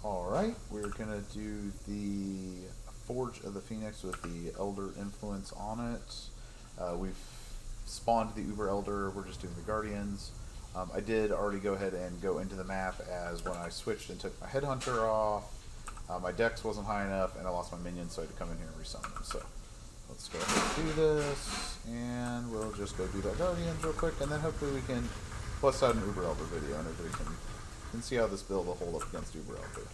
Alright, we're gonna do the Forge of the Phoenix with the Elder influence on it. We've spawned the Uber Elder, we're just doing the Guardians. I did already go ahead and go into the map as when I switched and took my Headhunter off, my dex wasn't high enough and I lost my minions, so I had to come in here and resummon them. So let's go ahead and do this, and we'll just go do that Guardians real quick, and then hopefully we can bust out an Uber Elder video and everybody can see how this build will hold up against Uber Elder.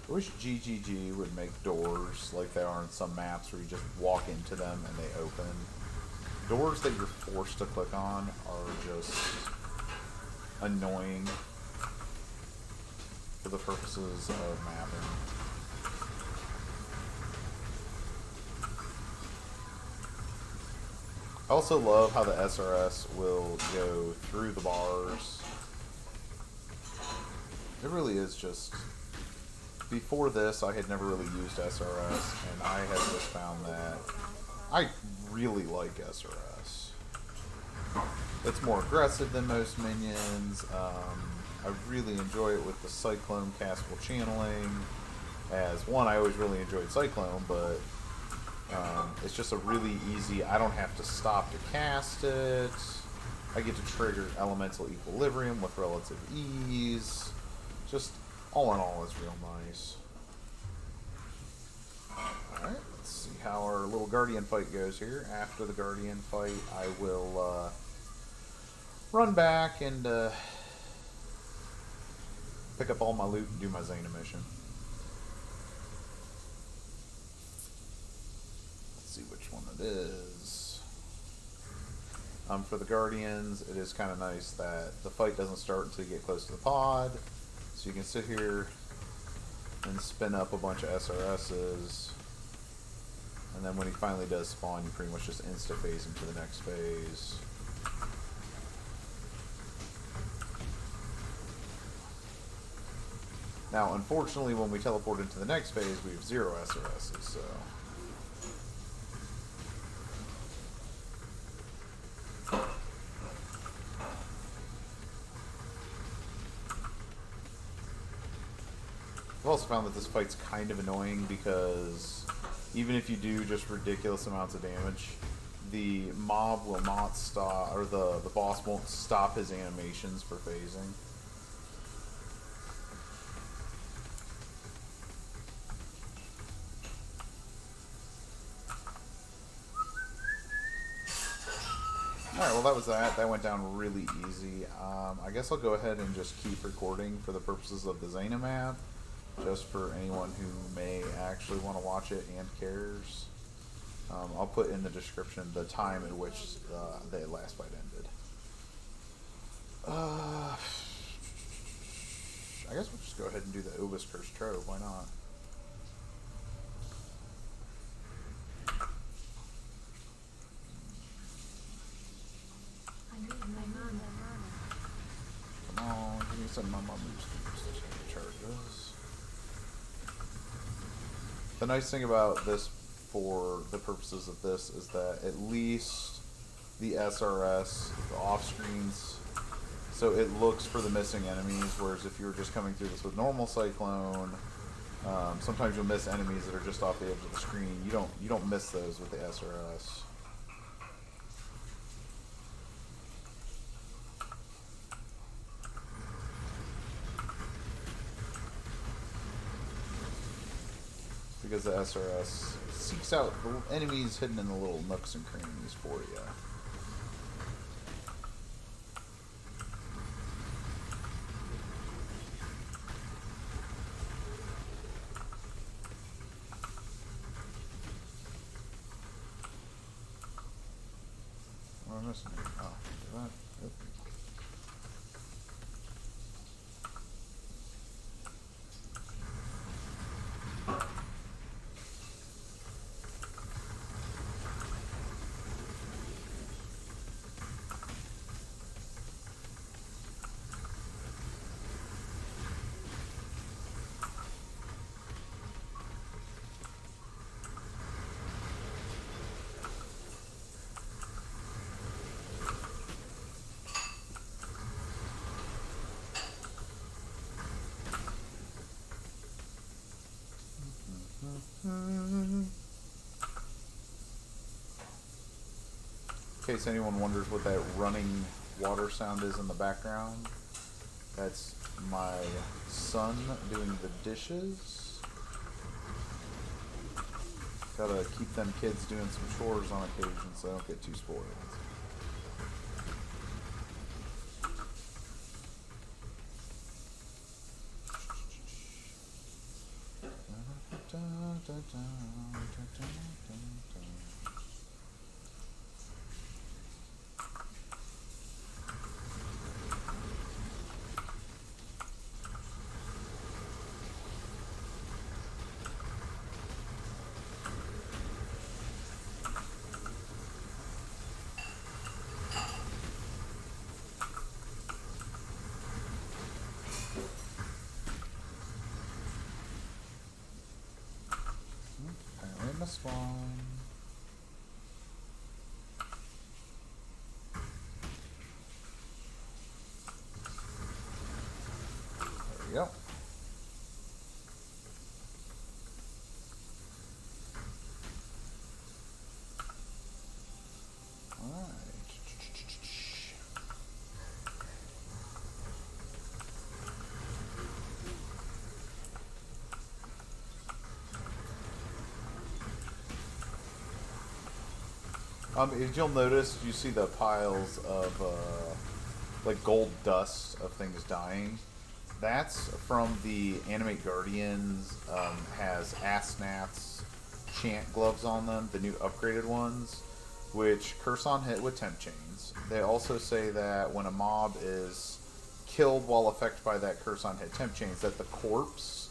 I wish GGG would make doors like they are in some maps where you just walk into them and they open. Doors that you're forced to click on are just annoying for the purposes of mapping. I also love how the SRS will go through the bars. It really is just... Before this, I had never really used SRS, and I had just found that I really like SRS. It's more aggressive than most minions. I really enjoy it with the Cyclone castable channeling. As one, I always really enjoyed Cyclone, but it's just a really easy, I don't have to stop to cast it. I get to trigger elemental equilibrium with relative ease. Just all in all, it's real nice. Alright, let's see how our little Guardian fight goes here. After the Guardian fight, I will run back and pick up all my loot and do my Zana mission. Let's see which one it is. For the Guardians, it is kind of nice that the fight doesn't start until you get close to the pod. So you can sit here and spin up a bunch of SRSs, and then when he finally does spawn, you pretty much just insta-phase him to the next phase. Now, unfortunately, when we teleport into the next phase, we have 0 SRSs, so... I've also found that this fight's kind of annoying because even if you do just ridiculous amounts of damage, the mob will not stop, or the boss won't stop his animations for phasing. Alright, well that was that. That went down really easy. I guess I'll go ahead and just keep recording for the purposes of the Zana map. Just for anyone who may actually want to watch it and cares. I'll put in the description the time at which the last fight ended. I guess we'll just go ahead and do the Obus Curse Trove, why not? Come on, give me some of my moves to charges. The nice thing about this, for the purposes of this, is that at least the SRS, the off-screens, so it looks for the missing enemies, whereas if you were just coming through this with normal Cyclone, sometimes you'll miss enemies that are just off the edge of the screen. You don't miss those with the SRS. because the SRS seeks out the enemies hidden in the little nooks and crannies for you. What am I missing? Oh, that. Yep. In case anyone wonders what that running water sound is in the background, that's my son doing the dishes. Gotta keep them kids doing some chores on occasion so they don't get too spoiled. Apparently missed one. There we go. If you'll notice, you see the piles of like gold dust of things dying. That's from the Animate Guardians has Asnath's chant gloves on them, the new upgraded ones, which curse on hit with temp chains. They also say that when a mob is killed while affected by that curse on hit temp chains, that the corpse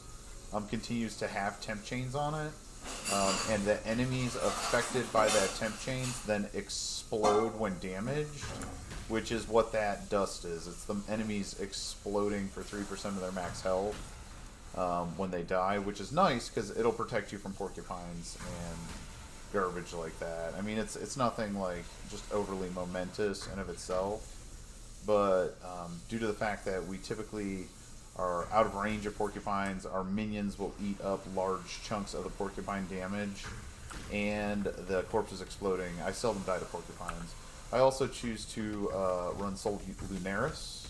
continues to have temp chains on it. And the enemies affected by that temp chains then explode when damaged, which is what that dust is. It's the enemies exploding for 3% of their max health when they die, which is nice because it'll protect you from porcupines and garbage like that. I mean, it's nothing like just overly momentous in of itself, but due to the fact that we typically are out of range of porcupines, our minions will eat up large chunks of the porcupine damage, and the corpse is exploding. I seldom die to porcupines. I also choose to run Sol Lunaris,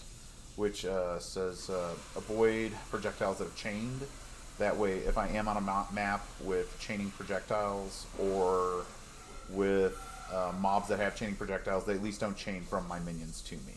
which says avoid projectiles that have chained. That way, if I am on a map with chaining projectiles or with mobs that have chaining projectiles, they at least don't chain from my minions to me.